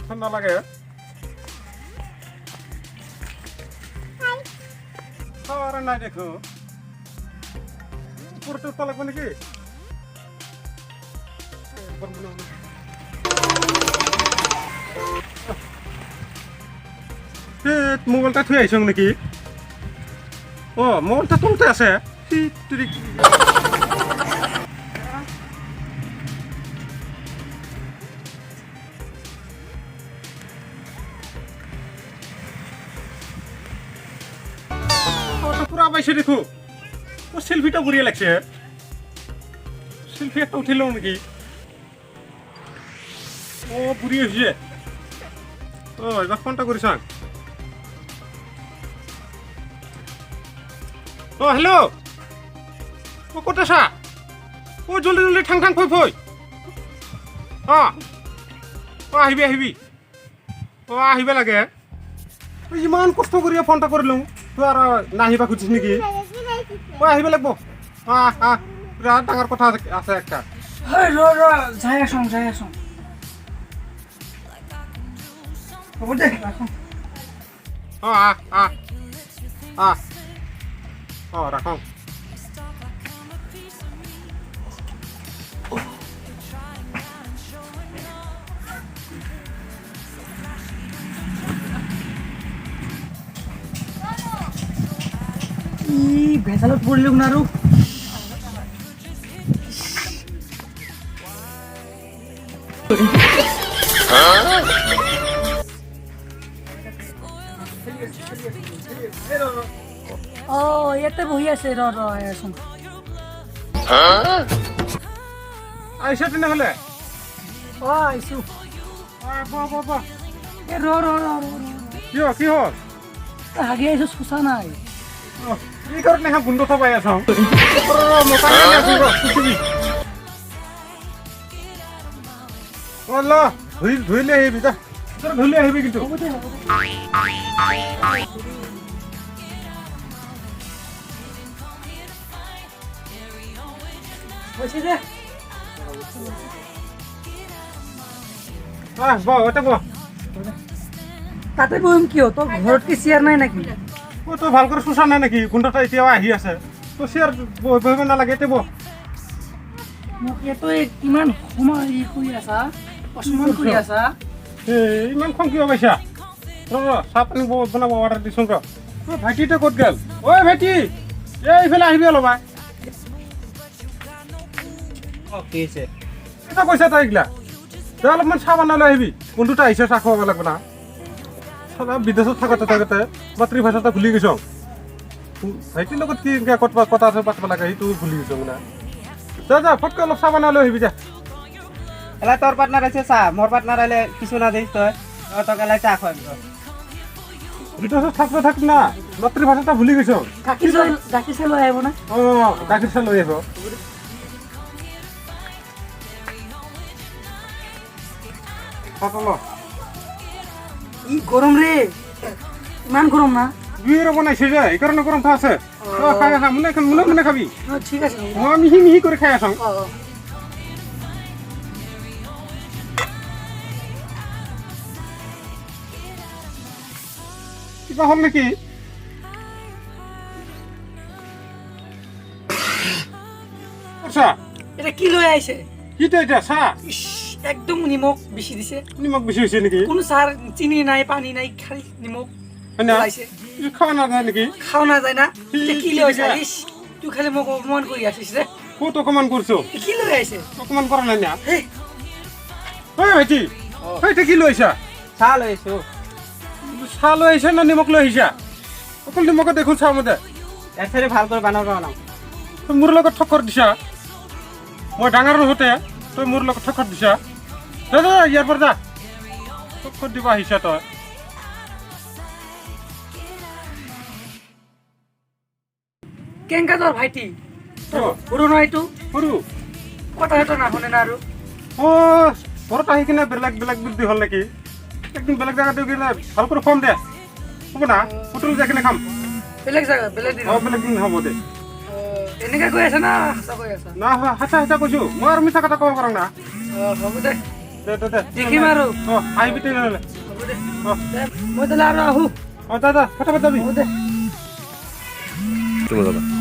ঠান্ডা লাগে খাওয়ার নাই দেখো পুরোটা উঠতে লাগবে নাকি মোবাইলটা থুই আইছ নাকি ও মোবাইলটা তুলতে আছে পুরা পাইছে দেখো ও সেলফিটা বড়িয়া লাগছে সেলফি একটা উঠিল নাকি ও বুড়ি হয়েছে ও এবার ফোনটা করিস ও হ্যালো ও কোথায় সা ও জলদি জলদি ঠাং ঠাং ফই ফই আহিবি আহিবি আহিবা লাগে ইমান কষ্ট কৰি ফোনটা কৰিলো তুই আৰ না আহিবা খুঁজিস নাকি আহিব লাগব বিৰাট ডাঙৰ কথা আছে একটা যাই আসুন হ'ব দে ৰাখোঁ ৰাখো ভেজালত পৰিলোঁ না আৰু ইয়াতে বহি আছে ৰচোন আইসা তেনেহলে আহিছো কি হল হাগি আহিছো চোচা নাই এই কাৰণে গোন্ধ পাই আছ ধুইলে আহিবি ধুইলে আহিবি কিন্তু হৈছে দে তাতে বহিম কিয় তোৰ ঘৰত কি চেয়াৰ নাই নেকি তই ভাল করে শুশা নাই নাকি গোন্ধটা এতিয়াও আহি আছে তো চেয়ার বহিব নালাগে এতিয়া বহ মোক ইয়াতো কিমান সময় কৰি আছা অসমান কৰি আছা ইমান খং কিয় পাইছা চাহ পানী বনাব অৰ্ডাৰ দিছোঁ ভাইটিটা ক'ত গেল ঐ ভাইটি এইফালে আহিবি অলপা কি হৈছে কেইটা কৈছা তই এইগিলা তই অলপমান চাহ বনালৈ আহিবি কোনটোটা আহিছে চাহ খুৱাব লাগিব না বিদেশত থাকতে মাতৃভাষাটা ভুলি গৈছ ভাইটিৰ লগত কি কথা আছে পাতিব লাগে সেইটো ভুলি গৈছ মানে যা ফটকৈ অলপ চাহ বনালৈ আহিবি যা এলাই তোৰ পাৰ্টনাৰ আছে চাহ মোৰ পাৰ্টনাৰ আহিলে কিছু না দিছ তই তোক এলাই চাহ খুৱাবি বিদেশত থাক না মাতৃভাষাটা ভুলি গৈছ গাখীৰ চাহ লৈ আহিব না গাখীৰ চাহ লৈ আহিব ই গৰম ৰে ইমান গৰম না বিয়ের বনাইছে যে এই কারণে গরম আছে খাই মনে খাবি ঠিক আছে মিহি মিহি করে খাই আসাম কিবা হল নাকি এটা কি লৈ আহিছে কিটা এটা চাহ একদম নিমখ বেছি দিছে নিমখ বেশি হয়েছে নাকি কোনো চাহ চিনি নাই পানী নাই খালি নিমখ ওলাইছে খাওয়া না যায় নাকি খাও না যায় না কি লৈ আহিছ তুই খালি মোক অপমান কৰি আছিস রে কত অকমান করছো কি লৈ আহিছে অকমান করা নাই না ভাইটি ভাইটি কি লইছা চাহ লৈ আহিছো চাহ লৈ আহিছা না নিমখ লৈ আহিছা অকল নিমখে দেখোন চাহ মতে এঠাইতে ভাল কৰি বনাব মোৰ লগত ঠক্কৰ দিছা মই ডাঙৰ হতে তই মোৰ লগত ঠক্কৰ দিছা যা ইয়াৰ পৰা যা ঠক্কৰ দিব আহিছা তই কেংকা তোৰ ভাইটি সৰু নহয় এইটো সৰু কথা এটা নাশুনে না আৰু ঘৰত আহি কিনে বেলেগ বুদ্ধি হ'ল নেকি একদিন বেলেগ জায়গাতে গেলে ভাল করে ফোন দে হ'ব না হোটেল যাই কিনে খাম বেলেগ জায়গা বেলেগ দিন বেলেগ দিন হ'ব দে এনেকা কৈ আছে না হাঁচা কৈ আছা না হাঁচা কৈছো মই আৰু মিছা কথা ক'ব পাৰোঁ না হ'ব দে দে দে দে দেখিম আৰু আহিবি তেনেহ'লে হ'ব দে অ দে মই তেলে আৰু আহোঁ যা যা ফটাফট যাবি হ'ব দে তুমি যাবা